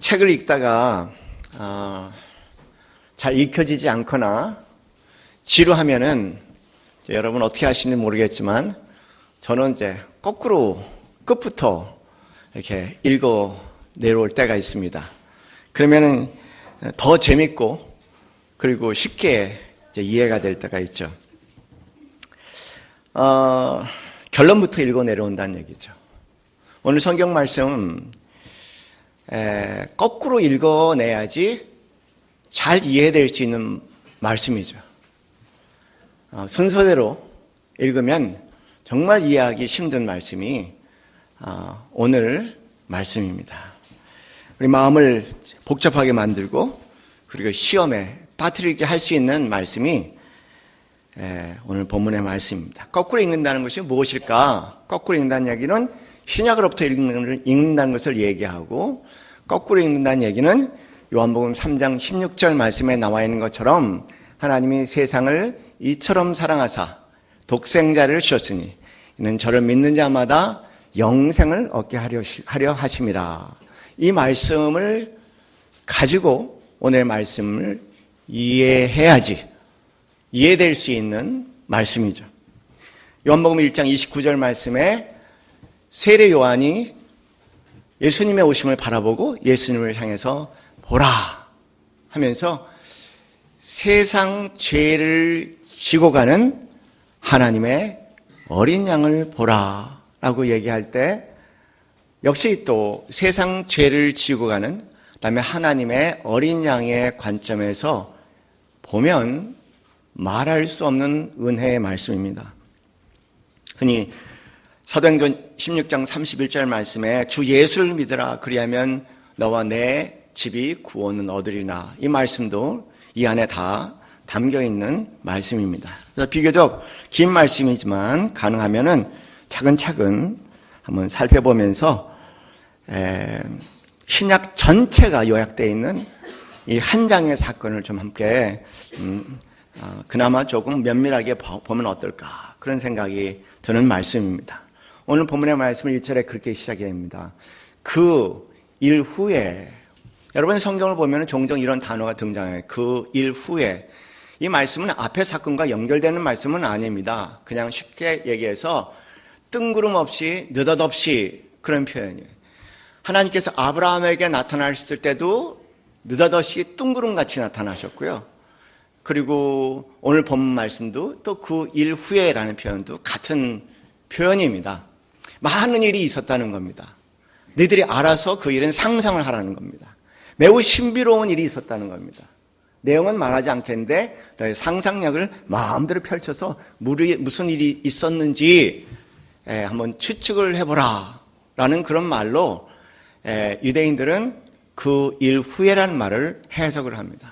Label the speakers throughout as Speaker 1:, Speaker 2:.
Speaker 1: 책을 읽다가 잘 읽혀지지 않거나 지루하면은 여러분 어떻게 하시는지 모르겠지만 저는 이제 거꾸로 끝부터 이렇게 읽어 내려올 때가 있습니다. 그러면은 더 재밌고 그리고 쉽게 이제 이해가 될 때가 있죠. 결론부터 읽어 내려온다는 얘기죠. 오늘 성경 말씀은 거꾸로 읽어내야지 잘 이해될 수 있는 말씀이죠. 순서대로 읽으면 정말 이해하기 힘든 말씀이 오늘 말씀입니다. 우리 마음을 복잡하게 만들고 그리고 시험에 빠뜨리게 할 수 있는 말씀이 오늘 본문의 말씀입니다. 거꾸로 읽는다는 것이 무엇일까? 거꾸로 읽는다는 얘기는 신약으로부터 읽는다는 것을 얘기하고, 거꾸로 읽는다는 얘기는 요한복음 3장 16절 말씀에 나와 있는 것처럼 하나님이 세상을 이처럼 사랑하사 독생자를 주셨으니 이는 저를 믿는 자마다 영생을 얻게 하려 하심이라. 이 말씀을 가지고 오늘 말씀을 이해해야지 이해될 수 있는 말씀이죠. 요한복음 1장 29절 말씀에 세례 요한이 예수님의 오심을 바라보고 예수님을 향해서 보라 하면서 세상 죄를 지고 가는 하나님의 어린 양을 보라 라고 얘기할 때 역시 또 세상 죄를 지고 가는 그다음에 하나님의 어린 양의 관점에서 보면 말할 수 없는 은혜의 말씀입니다. 흔히 사도행전 16장 31절 말씀에 주 예수를 믿으라 그리하면 너와 내 집이 구원을 얻으리라. 이 말씀도 이 안에 다 담겨있는 말씀입니다. 그래서 비교적 긴 말씀이지만 가능하면은 차근차근 한번 살펴보면서 신약 전체가 요약되어 있는 이 한 장의 사건을 좀 함께 그나마 조금 면밀하게 보면 어떨까 그런 생각이 드는 말씀입니다. 오늘 본문의 말씀을 1절에 그렇게 시작합니다. 그 일 후에, 여러분 성경을 보면 종종 이런 단어가 등장해요. 그 일 후에. 이 말씀은 앞의 사건과 연결되는 말씀은 아닙니다. 그냥 쉽게 얘기해서 뜬구름없이 느닷없이 그런 표현이에요. 하나님께서 아브라함에게 나타나셨을 때도 느닷없이 뜬구름같이 나타나셨고요. 그리고 오늘 본문 말씀도 또 그 일 후에라는 표현도 같은 표현입니다. 많은 일이 있었다는 겁니다. 너희들이 알아서 그 일은 상상을 하라는 겁니다. 매우 신비로운 일이 있었다는 겁니다. 내용은 말하지 않겠는데 너의 상상력을 마음대로 펼쳐서 무슨 일이 있었는지 한번 추측을 해보라 라는 그런 말로 유대인들은 그 일 후에라는 말을 해석을 합니다.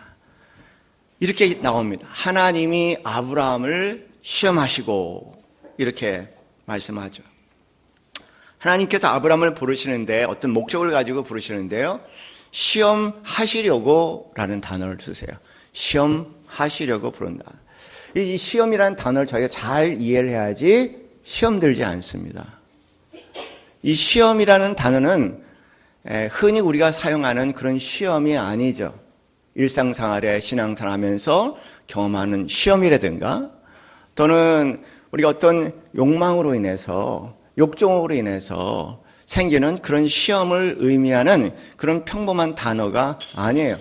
Speaker 1: 이렇게 나옵니다. 하나님이 아브라함을 시험하시고 이렇게 말씀하죠. 하나님께서 아브라함을 부르시는데 어떤 목적을 가지고 부르시는데요. 시험하시려고 라는 단어를 쓰세요. 시험하시려고 부른다. 이 시험이라는 단어를 저희가 잘 이해를 해야지 시험 들지 않습니다. 이 시험이라는 단어는 흔히 우리가 사용하는 그런 시험이 아니죠. 일상생활에 신앙생활하면서 경험하는 시험이라든가 또는 우리가 어떤 욕망으로 인해서 욕정으로 인해서 생기는 그런 시험을 의미하는 그런 평범한 단어가 아니에요.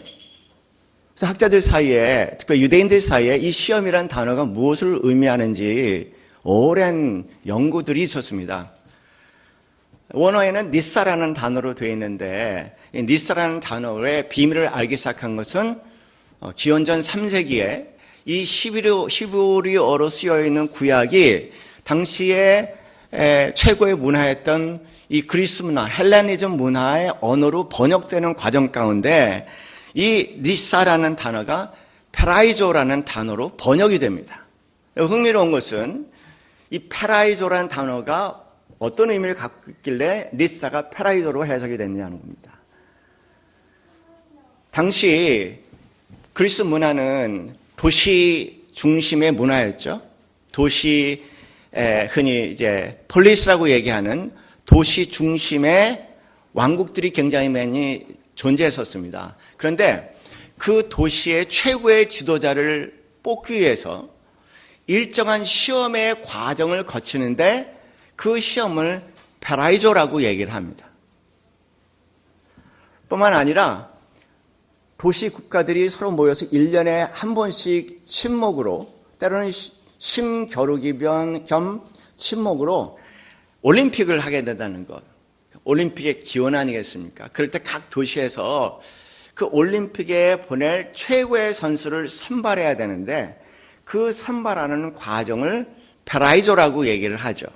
Speaker 1: 그래서 학자들 사이에 특히 유대인들 사이에 이 시험이라는 단어가 무엇을 의미하는지 오랜 연구들이 있었습니다. 원어에는 니사라는 단어로 되어 있는데 이 니사라는 단어의 비밀을 알기 시작한 것은 기원전 3세기에 이 히브리어로 쓰여 있는 구약이 당시에 최고의 문화였던 이 그리스 문화, 헬레니즘 문화의 언어로 번역되는 과정 가운데 이 니사라는 단어가 페라이조라는 단어로 번역이 됩니다. 흥미로운 것은 이 페라이조라는 단어가 어떤 의미를 갖고 있길래 니사가 페라이조로 해석이 됐냐는 겁니다. 당시 그리스 문화는 도시 중심의 문화였죠. 도시 흔히 이제 폴리스라고 얘기하는 도시 중심의 왕국들이 굉장히 많이 존재했었습니다. 그런데 그 도시의 최고의 지도자를 뽑기 위해서 일정한 시험의 과정을 거치는데 그 시험을 페라이조라고 얘기를 합니다. 뿐만 아니라 도시 국가들이 서로 모여서 1년에 한 번씩 친목으로, 때로는 심겨루기 겸 친목으로 올림픽을 하게 된다는 것. 올림픽의 기원 아니겠습니까? 그럴 때 각 도시에서 그 올림픽에 보낼 최고의 선수를 선발해야 되는데 그 선발하는 과정을 페라이조라고 얘기를 하죠.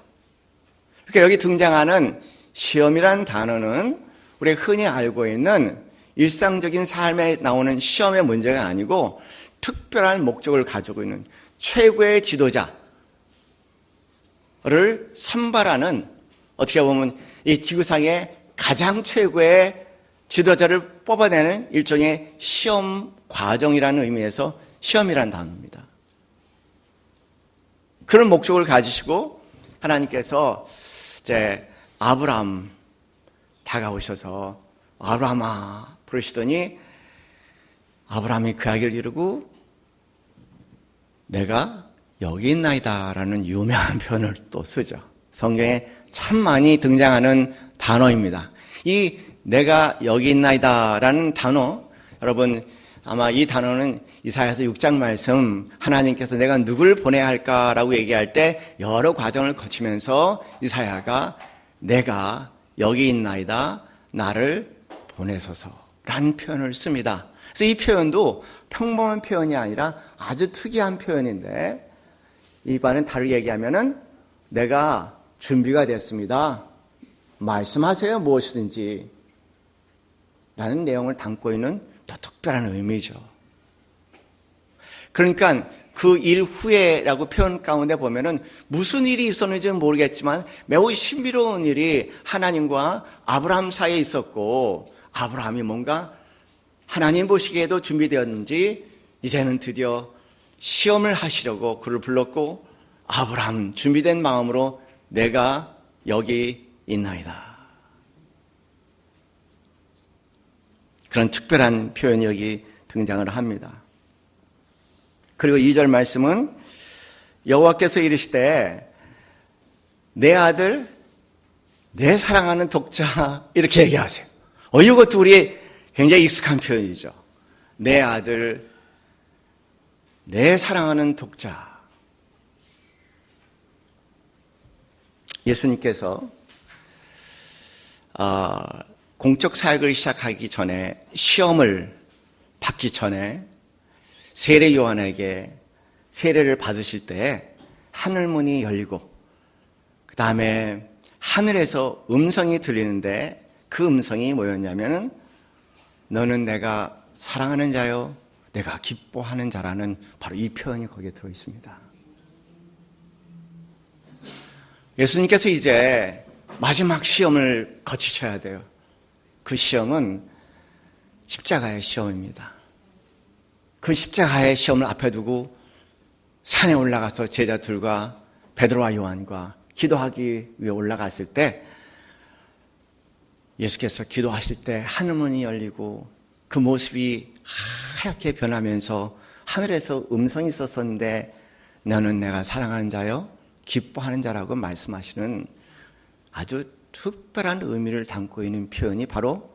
Speaker 1: 그러니까 여기 등장하는 시험이란 단어는 우리가 흔히 알고 있는 일상적인 삶에 나오는 시험의 문제가 아니고 특별한 목적을 가지고 있는 최고의 지도자를 선발하는, 어떻게 보면 이 지구상의 가장 최고의 지도자를 뽑아내는 일종의 시험 과정이라는 의미에서 시험이라는 단어입니다. 그런 목적을 가지시고 하나님께서 이제 아브라함 다가오셔서 아브라함아 부르시더니 아브라함이 그 아기를 이루고 내가 여기 있나이다 라는 유명한 표현을 또 쓰죠. 성경에 참 많이 등장하는 단어입니다. 이 내가 여기 있나이다 라는 단어, 여러분 아마 이 단어는 이사야서 6장 말씀, 하나님께서 내가 누굴 보내야 할까라고 얘기할 때 여러 과정을 거치면서 이사야가 내가 여기 있나이다 나를 보내소서라는 표현을 씁니다. 그래서 이 표현도 평범한 표현이 아니라 아주 특이한 표현인데, 이반은 다르게 얘기하면은 내가 준비가 됐습니다. 말씀하세요, 무엇이든지. 라는 내용을 담고 있는 더 특별한 의미죠. 그러니까 그 일 후에라고 표현 가운데 보면은 무슨 일이 있었는지는 모르겠지만 매우 신비로운 일이 하나님과 아브라함 사이에 있었고, 아브라함이 뭔가 하나님 보시기에도 준비되었는지 이제는 드디어 시험을 하시려고 그를 불렀고, 아브라함 준비된 마음으로 내가 여기 있나이다. 그런 특별한 표현이 여기 등장을 합니다. 그리고 2절 말씀은 여호와께서 이르시되 내 아들, 내 사랑하는 독자, 이렇게 얘기하세요. 이것도 우리 굉장히 익숙한 표현이죠. 내 아들, 내 사랑하는 독자. 예수님께서 공적 사역을 시작하기 전에, 시험을 받기 전에 세례 요한에게 세례를 받으실 때 하늘문이 열리고 그 다음에 하늘에서 음성이 들리는데 그 음성이 뭐였냐면 너는 내가 사랑하는 자요 내가 기뻐하는 자라는 바로 이 표현이 거기에 들어있습니다. 예수님께서 이제 마지막 시험을 거치셔야 돼요. 그 시험은 십자가의 시험입니다. 그 십자가의 시험을 앞에 두고 산에 올라가서 제자들과 베드로와 요한과 기도하기 위해 올라갔을 때 예수께서 기도하실 때 하늘문이 열리고 그 모습이 하얗게 변하면서 하늘에서 음성이 있었는데 너는 내가 사랑하는 자요 기뻐하는 자라고 말씀하시는 아주 특별한 의미를 담고 있는 표현이 바로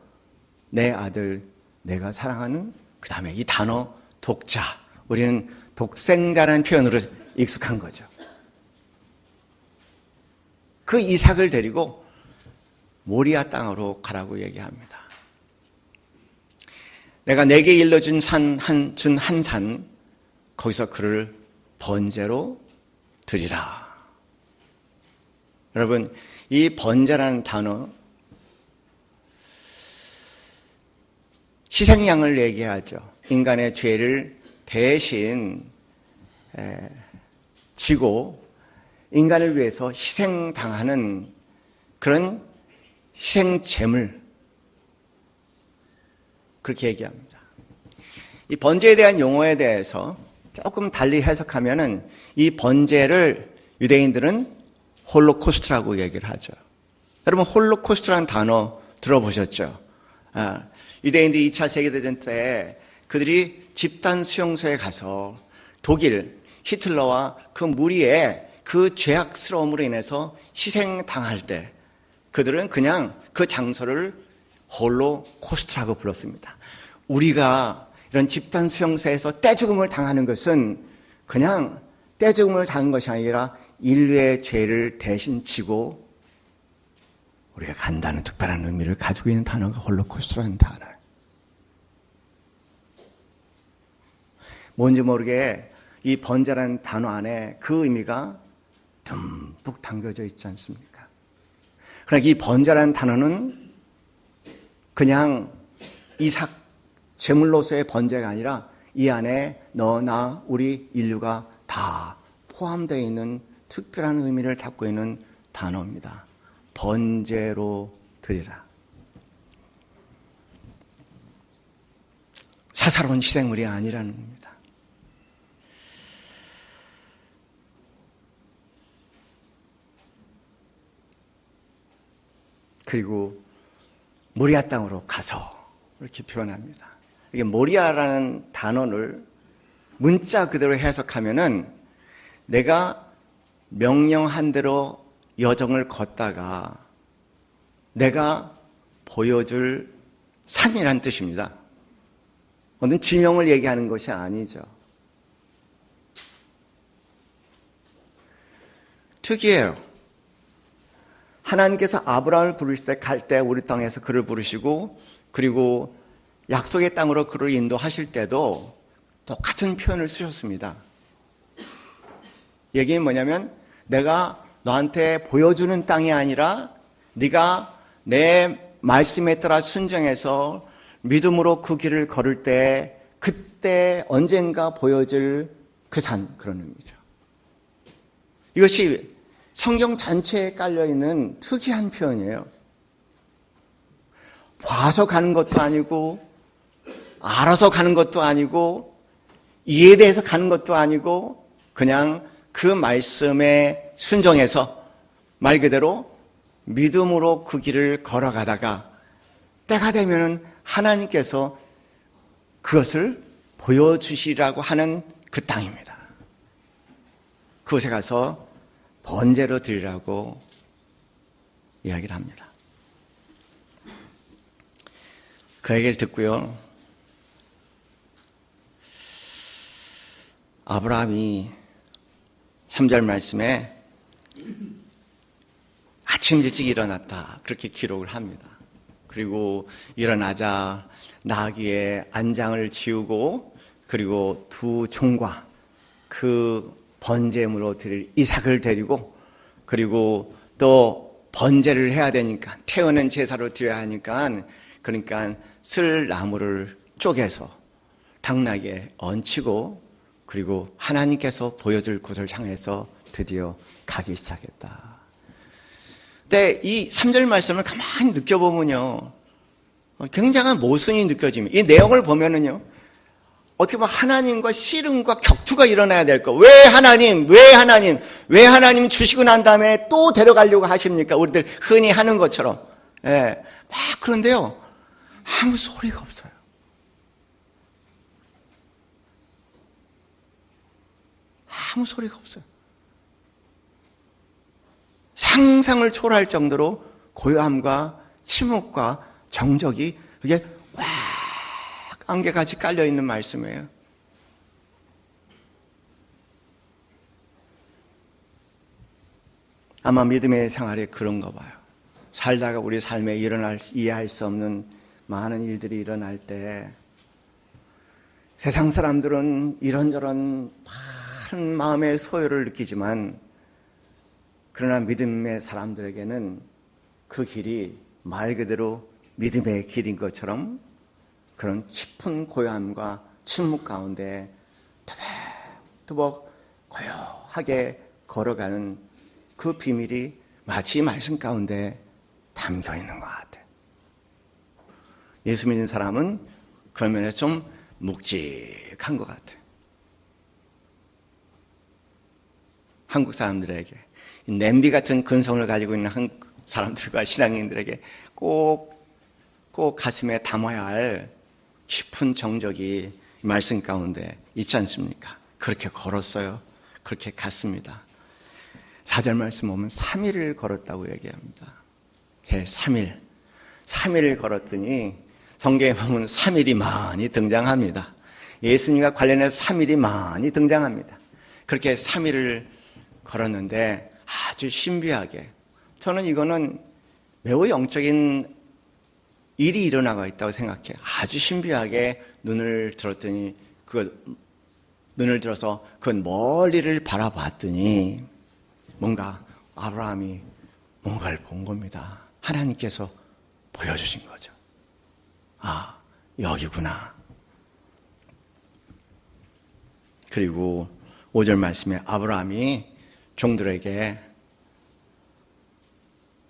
Speaker 1: 내 아들, 내가 사랑하는, 그 다음에 이 단어 독자, 우리는 독생자라는 표현으로 익숙한 거죠. 그 이삭을 데리고 모리아 땅으로 가라고 얘기합니다. 내가 내게 일러준 한 산, 거기서 그를 번제로 드리라. 여러분, 이 번제라는 단어, 희생양을 얘기하죠. 인간의 죄를 대신 지고 인간을 위해서 희생당하는 그런 희생제물, 그렇게 얘기합니다. 이 번제에 대한 용어에 대해서 조금 달리 해석하면은 이 번제를 유대인들은 홀로코스트라고 얘기를 하죠. 여러분, 홀로코스트라는 단어 들어보셨죠? 유대인들이 2차 세계대전 때 그들이 집단 수용소에 가서 독일 히틀러와 그 무리의 그 죄악스러움으로 인해서 희생당할 때 그들은 그냥 그 장소를 홀로코스트라고 불렀습니다. 우리가 이런 집단 수용소에서 떼죽음을 당하는 것은 그냥 떼죽음을 당한 것이 아니라 인류의 죄를 대신 지고 우리가 간다는 특별한 의미를 가지고 있는 단어가 홀로코스트라는 단어예요. 뭔지 모르게 이 번제라는 단어 안에 그 의미가 듬뿍 담겨져 있지 않습니까? 그러나 이 번제라는 단어는 그냥 이삭 제물로서의 번제가 아니라 이 안에 너, 나, 우리 인류가 다 포함되어 있는 특별한 의미를 담고 있는 단어입니다. 번제로 드리라. 사사로운 희생물이 아니라는 겁니다. 그리고 모리아 땅으로 가서 이렇게 표현합니다. 이게 모리아라는 단어를 문자 그대로 해석하면은 내가 명령한 대로 여정을 걷다가 내가 보여줄 산이라는 뜻입니다. 어떤 지명을 얘기하는 것이 아니죠. 특이해요. 하나님께서 아브라함을 부르실 때 갈 때 우리 땅에서 그를 부르시고 그리고 약속의 땅으로 그를 인도하실 때도 똑같은 표현을 쓰셨습니다. 얘기는 뭐냐면 내가 너한테 보여주는 땅이 아니라 네가 내 말씀에 따라 순종해서 믿음으로 그 길을 걸을 때 그때 언젠가 보여줄 그 산, 그런 의미죠. 이것이 성경 전체에 깔려있는 특이한 표현이에요. 봐서 가는 것도 아니고 알아서 가는 것도 아니고 이해돼서 가는 것도 아니고 그냥 그 말씀에 순종해서 말 그대로 믿음으로 그 길을 걸어가다가 때가 되면 하나님께서 그것을 보여주시라고 하는 그 땅입니다. 그곳에 가서 번제로 드리라고 이야기를 합니다. 그 얘기를 듣고요. 아브라함이 3절 말씀에 아침 일찍 일어났다 그렇게 기록을 합니다. 그리고 일어나자 나귀의 안장을 지우고 그리고 두 종과 그 번제물로 드릴 이삭을 데리고 그리고 또 번제를 해야 되니까 태우는 제사로 드려야 하니까 그러니까 쓸 나무를 쪼개서 당나귀에 얹히고 그리고 하나님께서 보여줄 곳을 향해서 드디어 가기 시작했다. 근데 이 3절 말씀을 가만히 느껴보면요 굉장한 모순이 느껴집니다. 이 내용을 보면은요 어떻게 보면 하나님과 씨름과 격투가 일어나야 될 거. 왜 하나님 주시고 난 다음에 또 데려가려고 하십니까? 우리들 흔히 하는 것처럼. 예. 막 그런데요. 아무 소리가 없어요. 아무 소리가 없어요. 상상을 초월할 정도로 고요함과 침묵과 정적이 그게 꽉 안개같이 깔려있는 말씀이에요. 아마 믿음의 생활이 그런가 봐요. 살다가 우리 삶에 이해할 수 없는 많은 일들이 일어날 때 세상 사람들은 이런저런 많은 마음의 소요를 느끼지만 그러나 믿음의 사람들에게는 그 길이 말 그대로 믿음의 길인 것처럼 그런 깊은 고요함과 침묵 가운데 투벅투벅 고요하게 걸어가는 그 비밀이 마치 말씀 가운데 담겨 있는 것 같아요. 예수 믿는 사람은 그런 면에서 좀 묵직한 것 같아요. 한국 사람들에게 냄비 같은 근성을 가지고 있는 한국 사람들과 신앙인들에게 꼭 꼭 가슴에 담아야 할 깊은 정적이 이 말씀 가운데 있지 않습니까? 그렇게 걸었어요. 그렇게 갔습니다. 4절 말씀 보면 3일을 걸었다고 얘기합니다. 3일을 걸었더니 성경에 보면 3일이 많이 등장합니다. 예수님과 관련해서 3일이 많이 등장합니다. 그렇게 3일을 걸었는데 아주 신비하게, 저는 이거는 매우 영적인 일이 일어나고 있다고 생각해요. 아주 신비하게 눈을 들어서 그 멀리를 바라봤더니 뭔가 아브라함이 뭔가를 본 겁니다. 하나님께서 보여주신 거죠. 아, 여기구나. 그리고 5절 말씀에 아브라함이 종들에게,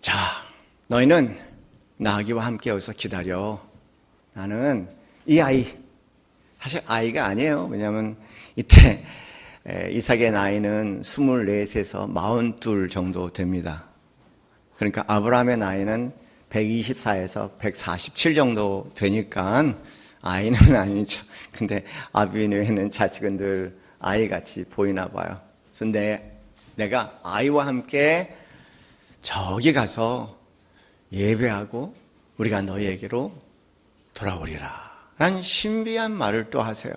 Speaker 1: 자, 너희는 나귀와 함께 여기서 기다려. 나는 이 아이, 사실 아이가 아니에요. 왜냐하면 이때 이삭의 나이는 24에서 42 정도 됩니다. 그러니까 아브라함의 나이는 124에서 147 정도 되니까 아이는 아니죠. 근데 아비누에는 자식은 늘 아이같이 보이나 봐요. 그래서 내가 아이와 함께 저기 가서 예배하고 우리가 너희에게로 돌아오리라 라는 신비한 말을 또 하세요.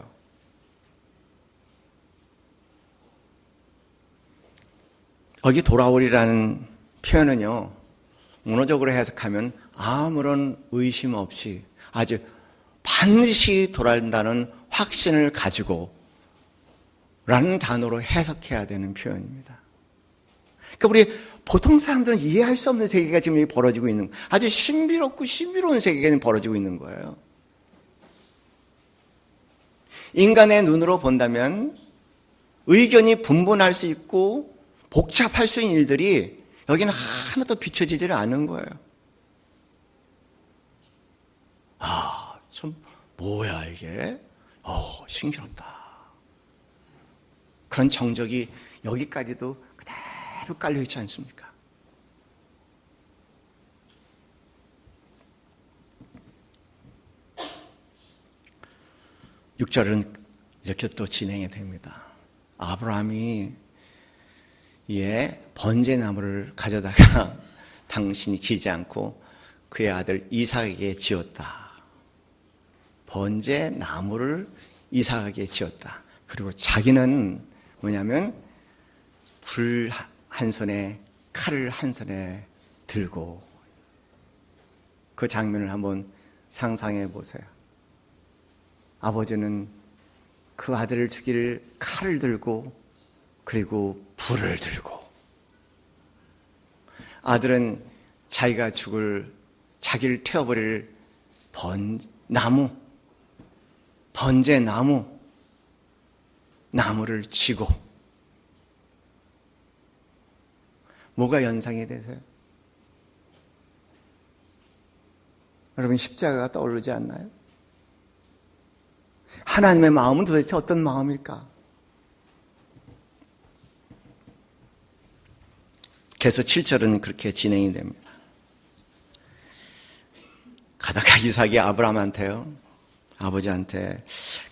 Speaker 1: 여기 돌아오리라는 표현은요, 문어적으로 해석하면 아무런 의심 없이 아주 반드시 돌아온다는 확신을 가지고 라는 단어로 해석해야 되는 표현입니다. 그러니까 우리 보통 사람들은 이해할 수 없는 세계가 지금 여기 벌어지고 있는, 아주 신비롭고 신비로운 세계가 벌어지고 있는 거예요. 인간의 눈으로 본다면 의견이 분분할 수 있고 복잡할 수 있는 일들이 여기는 하나도 비춰지지를 않는 거예요. 아, 참 뭐야 이게? 신기롭다. 그런 정적이 여기까지도 그대로 깔려있지 않습니까? 육 절은 이렇게 또 진행이 됩니다. 아브라함이 번제나무를 가져다가 당신이 지지 않고 그의 아들 이삭에게 지었다. 번제나무를 이삭에게 지었다. 그리고 자기는 뭐냐면 불 한 손에 칼을 한 손에 들고, 그 장면을 한번 상상해 보세요. 아버지는 그 아들을 죽일 칼을 들고 그리고 불을 들고, 아들은 자기가 자기를 태워버릴 나무를 쥐고. 뭐가 연상이 되세요? 여러분, 십자가가 떠오르지 않나요? 하나님의 마음은 도대체 어떤 마음일까? 그래서 7절은 그렇게 진행이 됩니다. 가다가 이삭이 아브라함한테요, 아버지한테,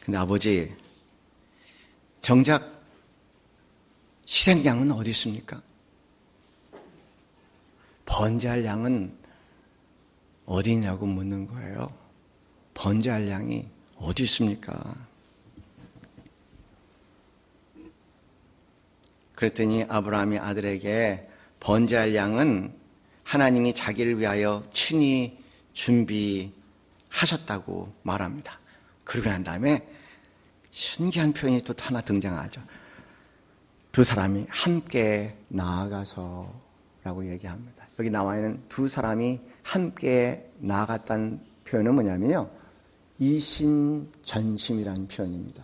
Speaker 1: 근데 아버지, 정작 희생양은 어디 있습니까? 번제할 양은 어디 있냐고 묻는 거예요. 번제할 양이 어디 있습니까? 그랬더니 아브라함이 아들에게 번제할 양은 하나님이 자기를 위하여 친히 준비하셨다고 말합니다. 그러고 난 다음에 신기한 표현이 또 하나 등장하죠. 두 사람이 함께 나아가서 라고 얘기합니다. 여기 나와 있는 두 사람이 함께 나아갔다는 표현은 뭐냐면요, 이신전심이라는 표현입니다.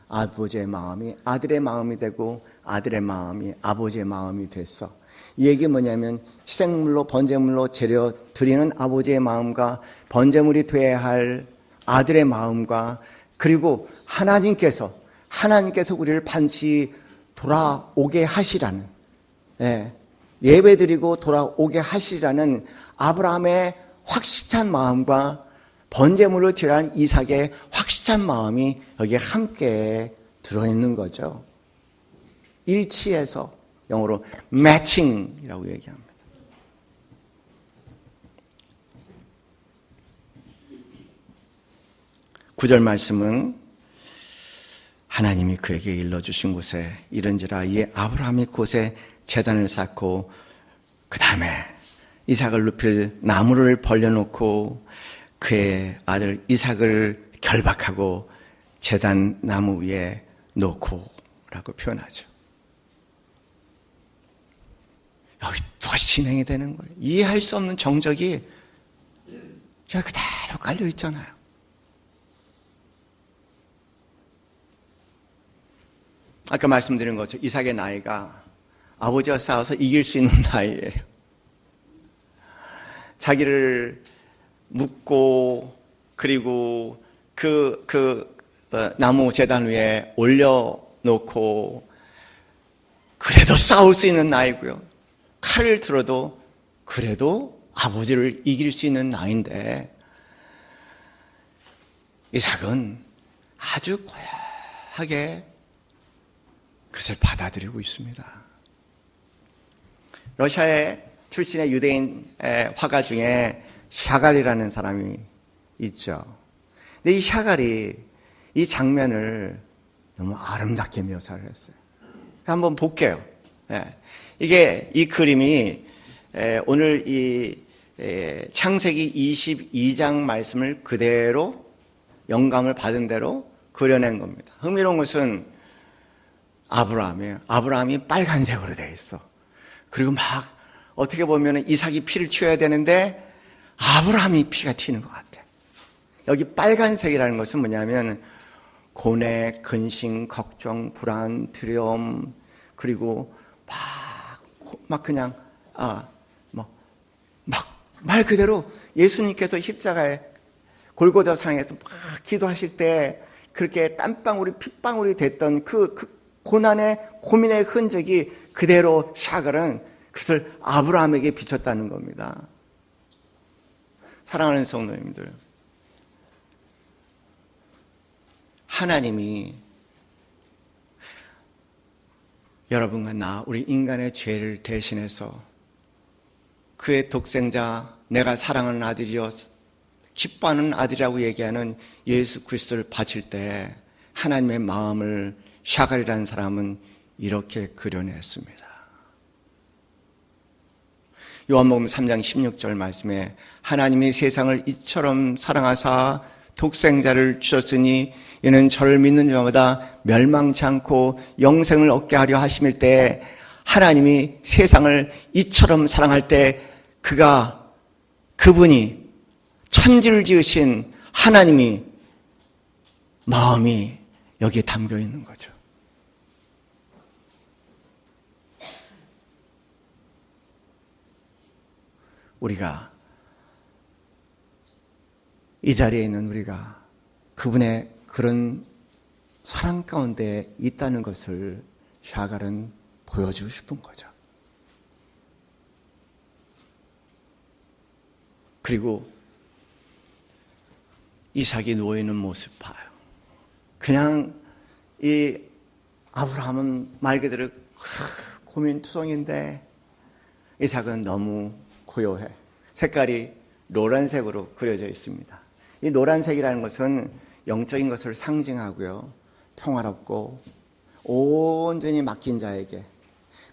Speaker 1: 아버지의 마음이 아들의 마음이 되고 아들의 마음이 아버지의 마음이 됐어. 이 얘기 뭐냐면 희생물로 번제물로 재려 드리는 아버지의 마음과 번제물이 되어야 할 아들의 마음과, 그리고 하나님께서 우리를 반드시 돌아오게 하시라는, 예배드리고 돌아오게 하시라는 아브라함의 확실한 마음과 번제물을 드려야 할 이삭의 확실한 마음이 여기에 함께 들어있는 거죠. 일치해서 영어로 매칭이라고 얘기합니다. 구절 말씀은 하나님이 그에게 일러주신 곳에 이른지라 이에 아브라함이 곳에 제단을 쌓고 그 다음에 이삭을 눕힐 나무를 벌려놓고 그의 아들 이삭을 결박하고 제단 나무 위에 놓고 라고 표현하죠. 여기 또 진행이 되는 거예요. 이해할 수 없는 정적이 그대로 깔려 있잖아요. 아까 말씀드린 것처럼 이삭의 나이가 아버지와 싸워서 이길 수 있는 나이예요. 자기를 묶고 그리고 나무 제단 위에 올려놓고 그래도 싸울 수 있는 나이고요. 칼을 들어도 그래도 아버지를 이길 수 있는 나이인데 이삭은 아주 고약하게 그것을 받아들이고 있습니다. 러시아의 출신의 유대인 화가 중에 샤갈이라는 사람이 있죠. 근데 이 샤갈이 이 장면을 너무 아름답게 묘사를 했어요. 한번 볼게요. 이게 이 그림이 오늘 이 창세기 22장 말씀을 그대로 영감을 받은 대로 그려낸 겁니다. 흥미로운 것은 아브라함이에요. 아브라함이 빨간색으로 되어 있어. 그리고 막 어떻게 보면 이삭이 피를 튀어야 되는데 아브라함이 피가 튀는 것 같아. 여기 빨간색이라는 것은 뭐냐면 고뇌, 근심, 걱정, 불안, 두려움 그리고 막 그냥 말 그대로 예수님께서 십자가에 골고다 상에서 막 기도하실 때 그렇게 땀방울이 핏방울이 됐던 그 고난의 고민의 흔적이 그대로 샤갈은 그것을 아브라함에게 비췄다는 겁니다. 사랑하는 성도님들, 하나님이 여러분과 나, 우리 인간의 죄를 대신해서 그의 독생자, 내가 사랑하는 아들이요 기뻐하는 아들이라고 얘기하는 예수 그리스도를 바칠 때 하나님의 마음을 샤갈이라는 사람은 이렇게 그려냈습니다. 요한복음 3장 16절 말씀에 하나님이 세상을 이처럼 사랑하사 독생자를 주셨으니 이는 저를 믿는 자마다 멸망치 않고 영생을 얻게 하려 하심일 때 하나님이 세상을 이처럼 사랑할 때 그분이 천지를 지으신 하나님이 마음이 여기에 담겨 있는 거죠. 우리가 이 자리에 있는 우리가 그분의 그런 사랑 가운데 있다는 것을 샤갈은 보여주고 싶은 거죠. 그리고 이삭이 누워있는 모습 봐요. 그냥 이 아브라함은 말 그대로 고민투성인데 이삭은 너무 고요해. 색깔이 노란색으로 그려져 있습니다. 이 노란색이라는 것은 영적인 것을 상징하고요. 평화롭고 온전히 맡긴 자에게,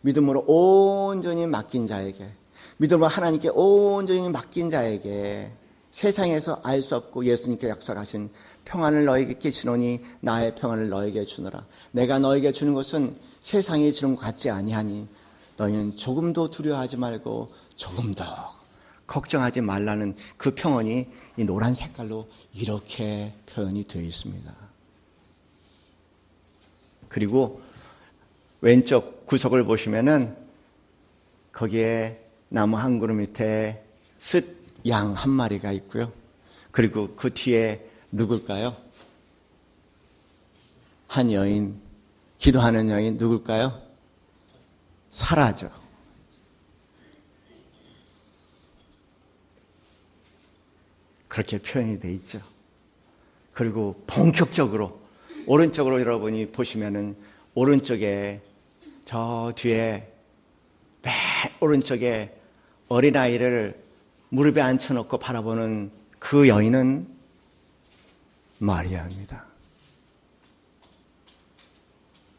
Speaker 1: 믿음으로 온전히 맡긴 자에게, 믿음으로 하나님께 온전히 맡긴 자에게 세상에서 알 수 없고 예수님께 약속하신 평안을 너에게 끼치노니 나의 평안을 너에게 주노라. 내가 너에게 주는 것은 세상이 주는 것 같지 아니하니 너희는 조금도 두려워하지 말고 조금도 걱정하지 말라는 그 평안이 이 노란 색깔로 이렇게 표현이 되어 있습니다. 그리고 왼쪽 구석을 보시면은 거기에 나무 한 그루 밑에 숫 양 한 마리가 있고요. 그리고 그 뒤에 누굴까요? 한 여인, 기도하는 여인 누굴까요? 사라죠. 그렇게 표현이 돼 있죠. 그리고 본격적으로 오른쪽으로 여러분이 보시면은 오른쪽에 저 뒤에 맨 오른쪽에 어린아이를 무릎에 앉혀놓고 바라보는 그 여인은 마리아입니다.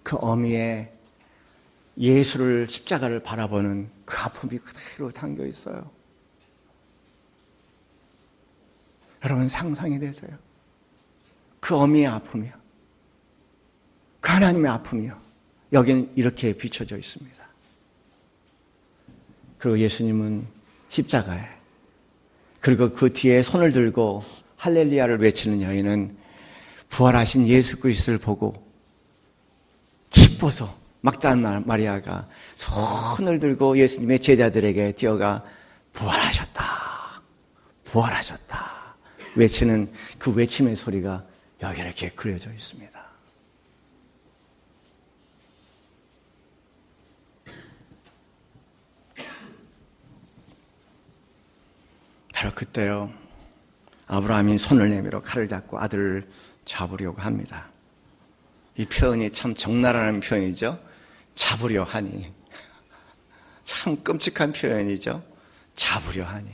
Speaker 1: 그 어미의 예수를 십자가를 바라보는 그 아픔이 그대로 담겨 있어요. 여러분 상상이 되세요? 그 어미의 아픔이요. 그 하나님의 아픔이요. 여기는 이렇게 비춰져 있습니다. 그리고 예수님은 십자가에, 그리고 그 뒤에 손을 들고 할렐루야를 외치는 여인은 부활하신 예수 그리스도를 보고 기뻐서 막달라 마리아가 손을 들고 예수님의 제자들에게 뛰어가 부활하셨다, 부활하셨다 외치는 그 외침의 소리가 여기 이렇게 그려져 있습니다. 바로 그때요, 아브라함이 손을 내밀어 칼을 잡고 아들을 잡으려고 합니다. 이 표현이 참 적나라한 표현이죠. 잡으려 하니. 참 끔찍한 표현이죠. 잡으려 하니.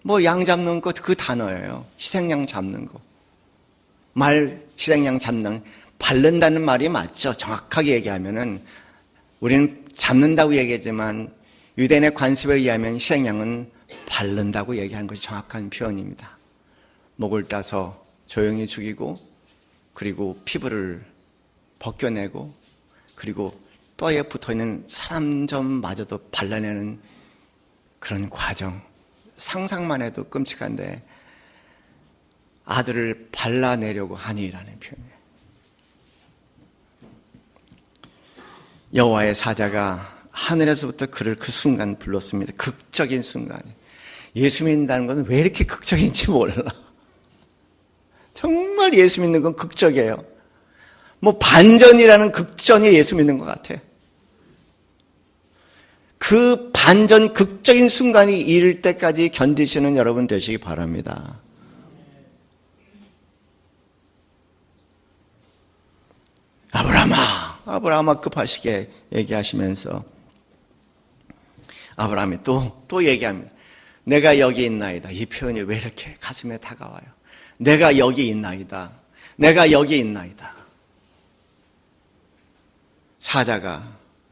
Speaker 1: 뭐 양 잡는 것 그 단어예요. 희생양 잡는 거. 희생양 잡는, 바른다는 말이 맞죠. 정확하게 얘기하면은 우리는 잡는다고 얘기하지만 유대인의 관습에 의하면 희생양은 바른다고 얘기하는 것이 정확한 표현입니다. 목을 따서 조용히 죽이고, 그리고 피부를 벗겨내고, 그리고 뼈에 붙어있는 사람점마저도 발라내는 그런 과정. 상상만 해도 끔찍한데 아들을 발라내려고 하니라는 표현이에요. 여호와의 사자가 하늘에서부터 그를 그 순간 불렀습니다. 극적인 순간이. 예수 믿는다는 것은 왜 이렇게 극적인지 몰라. 정말 예수 믿는 건 극적이에요. 뭐 반전이라는 극전이 예수 믿는 것 같아. 그 반전 극적인 순간이 이를 때까지 견디시는 여러분 되시기 바랍니다. 아브라함아 급하시게 얘기하시면서 아브라함이 또 얘기합니다. 내가 여기 있나이다. 이 표현이 왜 이렇게 가슴에 다가와요? 내가 여기 있나이다. 내가 여기 있나이다.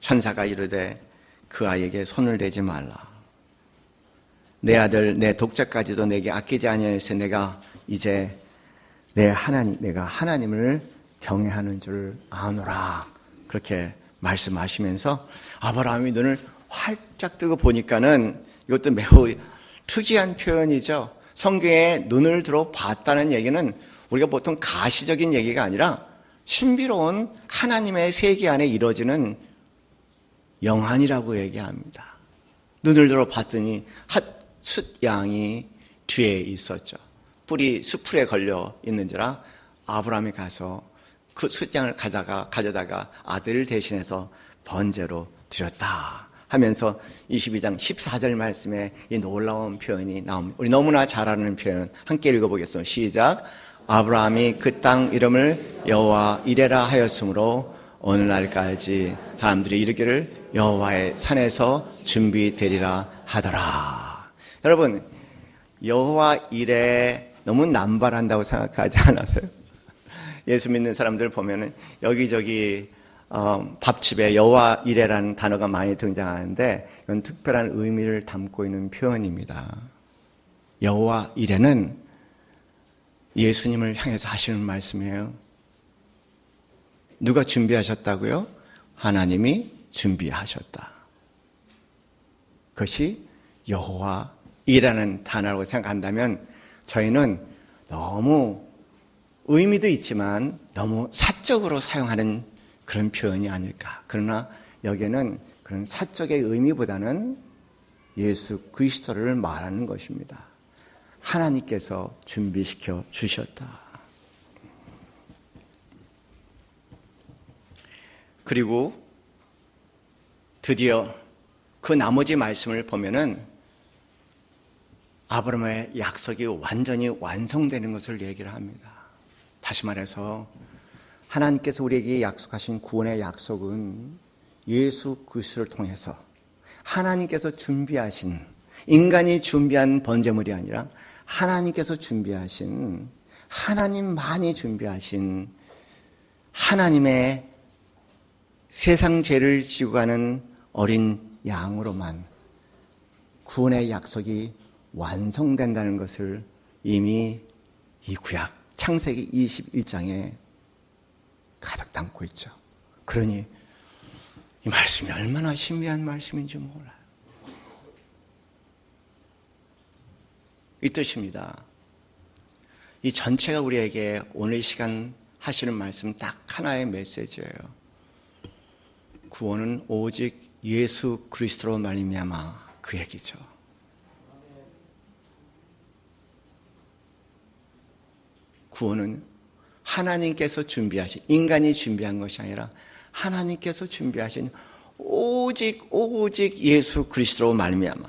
Speaker 1: 천사가 이르되 그 아이에게 손을 대지 말라. 내 아들 내 독자까지도 내게 아끼지 아니하여서 내가 이제 내가 하나님을 경외하는 줄 아노라. 그렇게 말씀하시면서 아브라함이 눈을 활짝 뜨고 보니까는 이것도 매우 특이한 표현이죠. 성경에 눈을 들어 봤다는 얘기는 우리가 보통 가시적인 얘기가 아니라 신비로운 하나님의 세계 안에 이루어지는 영안이라고 얘기합니다. 눈을 들어 봤더니 숫양이 뒤에 있었죠. 뿔이 숯불에 걸려 있는지라 아브라함이 가서 그 숫양을 가져다가 아들을 대신해서 번제로 드렸다 하면서 22장 14절 말씀에 이 놀라운 표현이 나옵니다. 우리 너무나 잘 아는 표현 함께 읽어보겠습니다. 시작. 아브라함이 그 땅 이름을 여호와 이레라 하였으므로 오늘날까지 사람들이 이르기를 여호와의 산에서 준비되리라 하더라. 여러분, 여호와 이레 너무 남발한다고 생각하지 않으세요? 예수 믿는 사람들 보면은 여기저기 밥집에 여호와 이레라는 단어가 많이 등장하는데 이건 특별한 의미를 담고 있는 표현입니다. 여호와 이레는 예수님을 향해서 하시는 말씀이에요. 누가 준비하셨다고요? 하나님이 준비하셨다. 그것이 여호와 이라는 단어라고 생각한다면 저희는 너무 의미도 있지만 너무 사적으로 사용하는 그런 표현이 아닐까. 그러나 여기에는 그런 사적의 의미보다는 예수 그리스도를 말하는 것입니다. 하나님께서 준비시켜 주셨다. 그리고 드디어 그 나머지 말씀을 보면은 아브라함의 약속이 완전히 완성되는 것을 얘기를 합니다. 다시 말해서 하나님께서 우리에게 약속하신 구원의 약속은 예수 그리스도를 통해서 하나님께서 준비하신, 인간이 준비한 번제물이 아니라 하나님께서 준비하신, 하나님만이 준비하신 하나님의 세상 죄를 지고 가는 어린 양으로만 구원의 약속이 완성된다는 것을 이미 이 구약 창세기 21장에 가득 담고 있죠. 그러니 이 말씀이 얼마나 신비한 말씀인지 몰라요. 이 뜻입니다. 이 전체가 우리에게 오늘 이 시간 하시는 말씀 딱 하나의 메시지예요. 구원은 오직 예수 그리스도로 말미암아, 그 얘기죠. 구원은 하나님께서 준비하신, 인간이 준비한 것이 아니라 하나님께서 준비하신 오직 예수 그리스도로 말미암아.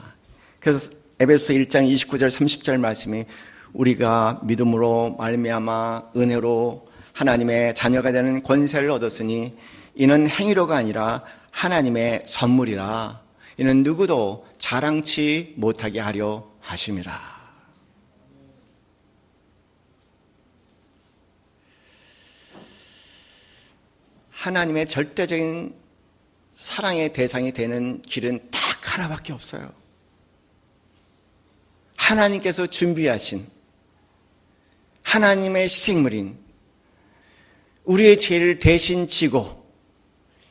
Speaker 1: 그래서 에베소 1장 29절 30절 말씀이 우리가 믿음으로 말미암아 은혜로 하나님의 자녀가 되는 권세를 얻었으니 이는 행위로가 아니라 하나님의 선물이라. 이는 누구도 자랑치 못하게 하려 하심이라. 하나님의 절대적인 사랑의 대상이 되는 길은 딱 하나밖에 없어요. 하나님께서 준비하신 하나님의 희생물인 우리의 죄를 대신 지고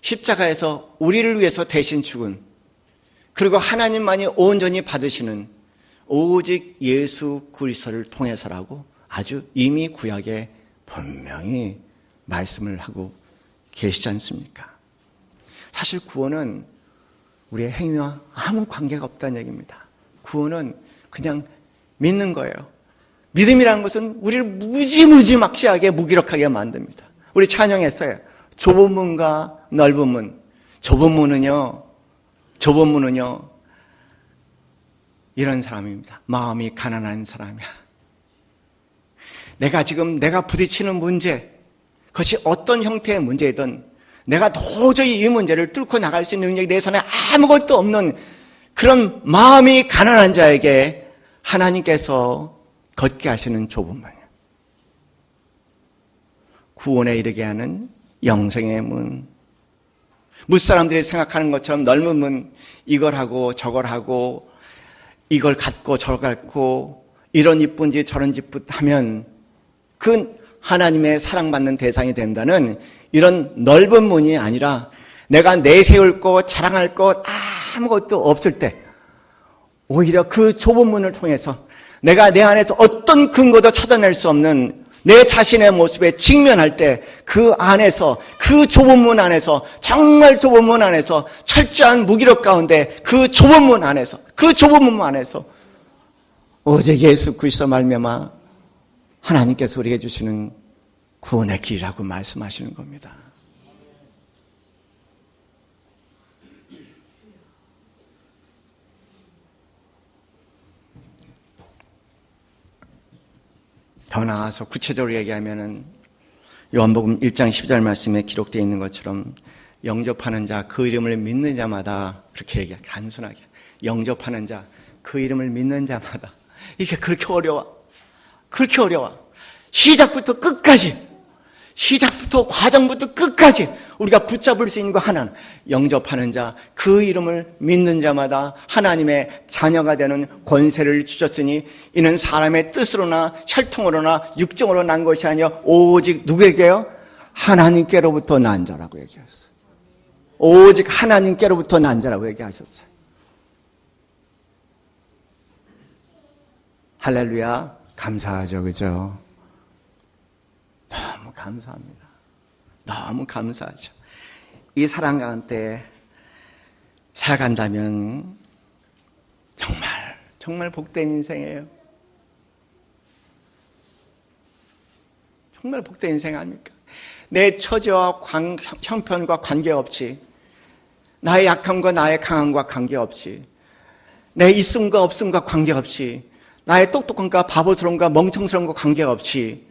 Speaker 1: 십자가에서 우리를 위해서 대신 죽은, 그리고 하나님만이 온전히 받으시는 오직 예수 그리스도를 통해서라고 아주 이미 구약에 분명히 말씀을 하고 계시지 않습니까? 사실 구원은 우리의 행위와 아무 관계가 없다는 얘기입니다. 구원은 그냥 믿는 거예요. 믿음이라는 것은 우리를 무지막지하게 무기력하게 만듭니다. 우리 찬양했어요. 좁은 문과 넓은 문. 좁은 문은요 이런 사람입니다. 마음이 가난한 사람이야. 내가 부딪히는 문제, 그것이 어떤 형태의 문제이든 내가 도저히 이 문제를 뚫고 나갈 수 있는 능력이 내 손에 아무것도 없는 그런 마음이 가난한 자에게 하나님께서 걷게 하시는 좁은 문, 구원에 이르게 하는 영생의 문, 무사람들이 생각하는 것처럼 넓은 문, 이걸 하고 저걸 하고 이걸 갖고 저걸 갖고 이런 이쁜 짓 저런 짓 하면 그 하나님의 사랑받는 대상이 된다는 이런 넓은 문이 아니라 내가 내세울 것, 자랑할 것 아무것도 없을 때 오히려 그 좁은 문을 통해서 내가 내 안에서 어떤 근거도 찾아낼 수 없는 내 자신의 모습에 직면할 때 그 안에서, 그 좁은 문 안에서, 정말 좁은 문 안에서, 철저한 무기력 가운데 그 좁은 문 안에서 오직 예수 그리스도 말미암아 하나님께서 우리에게 주시는 구원의 길이라고 말씀하시는 겁니다. 더 나아가서 구체적으로 얘기하면은 요한복음 1장 12절 말씀에 기록되어 있는 것처럼 영접하는 자, 그 이름을 믿는 자마다, 그렇게 얘기해요. 단순하게 영접하는 자, 그 이름을 믿는 자마다. 이게 그렇게 어려워. 시작부터 과정부터 끝까지 우리가 붙잡을 수 있는 거 하나는 영접하는 자, 그 이름을 믿는 자마다 하나님의 자녀가 되는 권세를 주셨으니 이는 사람의 뜻으로나 혈통으로나 육정으로 난 것이 아니라 오직 누구에게요? 하나님께로부터 난 자라고 얘기하셨어요. 오직 하나님께로부터 난 자라고 얘기하셨어요. 할렐루야. 감사하죠, 그죠? 너무 감사합니다. 너무 감사하죠. 이 사랑 가운데 살아간다면 정말 복된 인생이에요. 정말 복된 인생 아닙니까? 내 처지와 형편과 관계없이, 나의 약함과 나의 강함과 관계없이, 내 있음과 없음과 관계없이 나의 똑똑한가 바보스러운가 멍청스러운 거 관계없이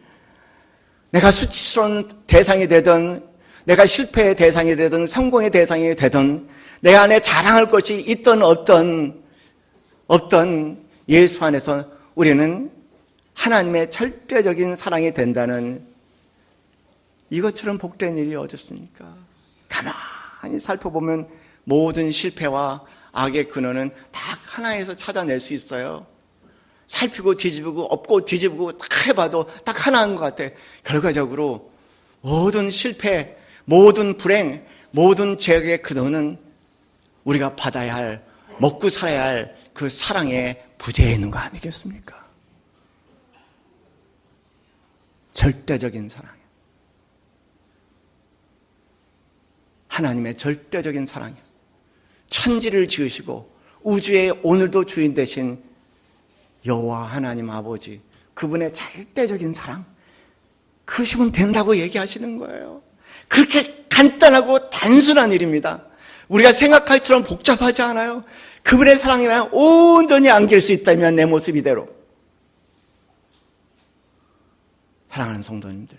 Speaker 1: 내가 수치스러운 대상이 되든 내가 실패의 대상이 되든 성공의 대상이 되든 내 안에 자랑할 것이 있든 없든 예수 안에서 우리는 하나님의 절대적인 사랑이 된다는 이것처럼 복된 일이 어딨습니까? 가만히 살펴보면 모든 실패와 악의 근원은 딱 하나에서 찾아낼 수 있어요. 살피고 뒤집고 엎고 뒤집고 딱 해봐도 딱 하나인 것 같아. 결과적으로 모든 실패, 모든 불행, 모든 죄의 근원은 우리가 받아야 할, 먹고 살아야 할 그 사랑의 부재에 있는 거 아니겠습니까? 절대적인 사랑. 하나님의 절대적인 사랑이에요. 천지를 지으시고 우주의 오늘도 주인 되신 여호와 하나님 아버지, 그분의 절대적인 사랑, 그러시면 된다고 얘기하시는 거예요. 그렇게 간단하고 단순한 일입니다. 우리가 생각할처럼 복잡하지 않아요. 그분의 사랑이면 온전히 안길 수 있다면 내 모습 이대로. 사랑하는 성도님들,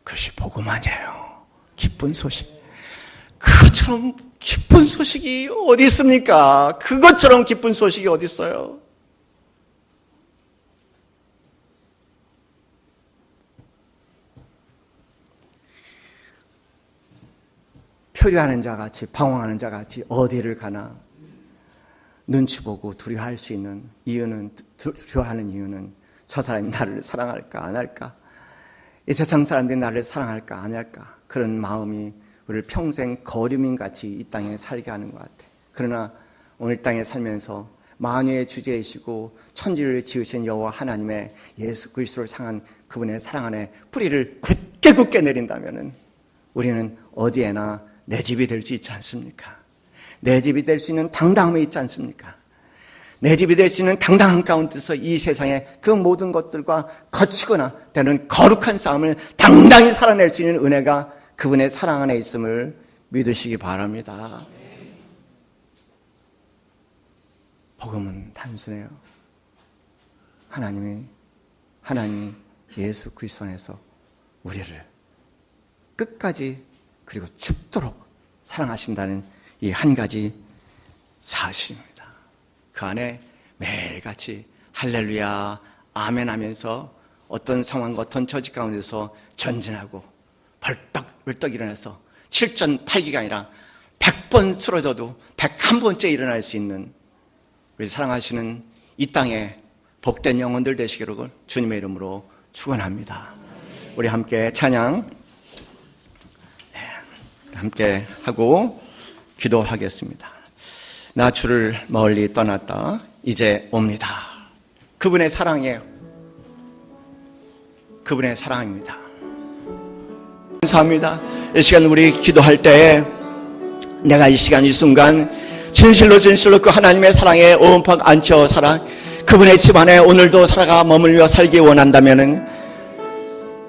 Speaker 1: 그것이 복음 아니에요. 기쁜 소식. 그것처럼 기쁜 소식이 어디 있습니까? 그것처럼 기쁜 소식이 어디 있어요? 표류하는 자같이 방황하는 자같이 어디를 가나 눈치 보고 두려워할 수 있는 이유는, 두려워하는 이유는 저 사람이 나를 사랑할까 안 할까, 이 세상 사람들이 나를 사랑할까 안 할까, 그런 마음이 우리를 평생 거류민같이 이 땅에 살게 하는 것 같아. 그러나 오늘 땅에 살면서 만유의 주제이시고 천지를 지으신 여호와 하나님의 예수 그리스도를 향한 그분의 사랑 안에 뿌리를 굳게 내린다면 우리는 어디에나 내 집이 될 수 있지 않습니까? 내 집이 될 수 있는 당당함이 있지 않습니까? 내 집이 될 수 있는 당당한 가운데서 이 세상의 그 모든 것들과 거치거나 때는 거룩한 싸움을 당당히 살아낼 수 있는 은혜가 그분의 사랑 안에 있음을 믿으시기 바랍니다. 복음은 단순해요. 하나님 예수 그리스도 안에서 우리를 끝까지 그리고 죽도록 사랑하신다는 이 한 가지 사실입니다. 그 안에 매일같이 할렐루야 아멘 하면서 어떤 상황과 어떤 처지 가운데서 전진하고 벌떡 일어나서 7전 8기가 아니라 100번 쓰러져도 101번째 일어날 수 있는 우리 사랑하시는 이 땅에 복된 영혼들 되시기를 주님의 이름으로 축원합니다. 우리 함께 찬양 함께 하고 기도하겠습니다. 나 주를 멀리 떠났다 이제 옵니다. 그분의 사랑이에요. 그분의 사랑입니다. 감사합니다. 이 시간 우리 기도할 때 내가 이 시간 이 순간 진실로 그 하나님의 사랑에 온팍 앉혀 살아 그분의 집안에 오늘도 살아가 머물며 살기 원한다면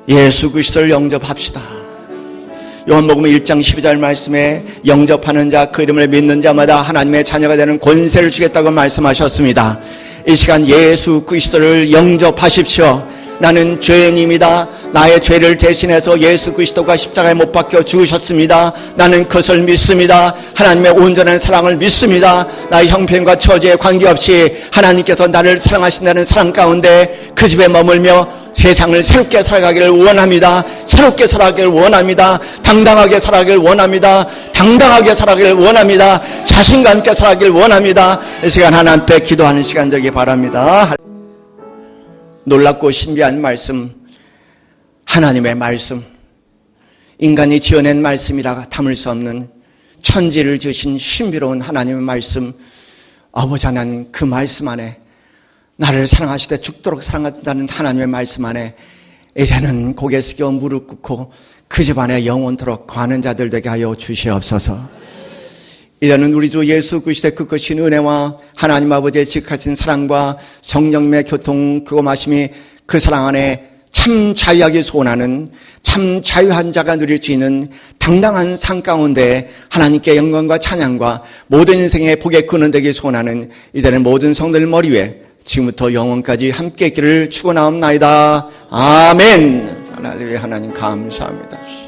Speaker 1: 예수 그리스도를 영접합시다. 요한복음 1장 12절 말씀에 영접하는 자 그 이름을 믿는 자마다 하나님의 자녀가 되는 권세를 주겠다고 말씀하셨습니다. 이 시간 예수 그리스도를 영접하십시오. 나는 죄인입니다. 나의 죄를 대신해서 예수 그리스도가 십자가에 못 박혀 죽으셨습니다. 나는 그것을 믿습니다. 하나님의 온전한 사랑을 믿습니다. 나의 형편과 처지에 관계없이 하나님께서 나를 사랑하신다는 사랑 가운데 그 집에 머물며 세상을 새롭게 살아가기를 원합니다. 새롭게 살아가기를 원합니다. 당당하게 살아가기를 원합니다. 당당하게 살아가기를 원합니다. 자신감 있게 살아가기를 원합니다. 이 시간 하나님 앞에 기도하는 시간 되기 바랍니다. 놀랍고 신비한 말씀, 하나님의 말씀, 인간이 지어낸 말씀이라 담을 수 없는 천지를 지으신 신비로운 하나님의 말씀, 아버지 하나님 그 말씀 안에 나를 사랑하시되 죽도록 사랑한다는 하나님의 말씀 안에 이제는 고개 숙여 무릎 꿇고 그 집안에 영원토록 거하는 자들 되게 하여 주시옵소서. 이제는 우리 주 예수 그리스도의 그 크신 은혜와 하나님 아버지의 지극하신 사랑과 성령님의 교통 그거 마심이 그 사랑 안에 참 자유하게 소원하는 참 자유한 자가 누릴 수 있는 당당한 상 가운데 하나님께 영광과 찬양과 모든 인생의 복의 근원 되기 소원하는 이제는 모든 성도들 머리 위에 지금부터 영원까지 함께 있기를 축원하옵나이다. 아멘. 할렐루야. 하나님 감사합니다.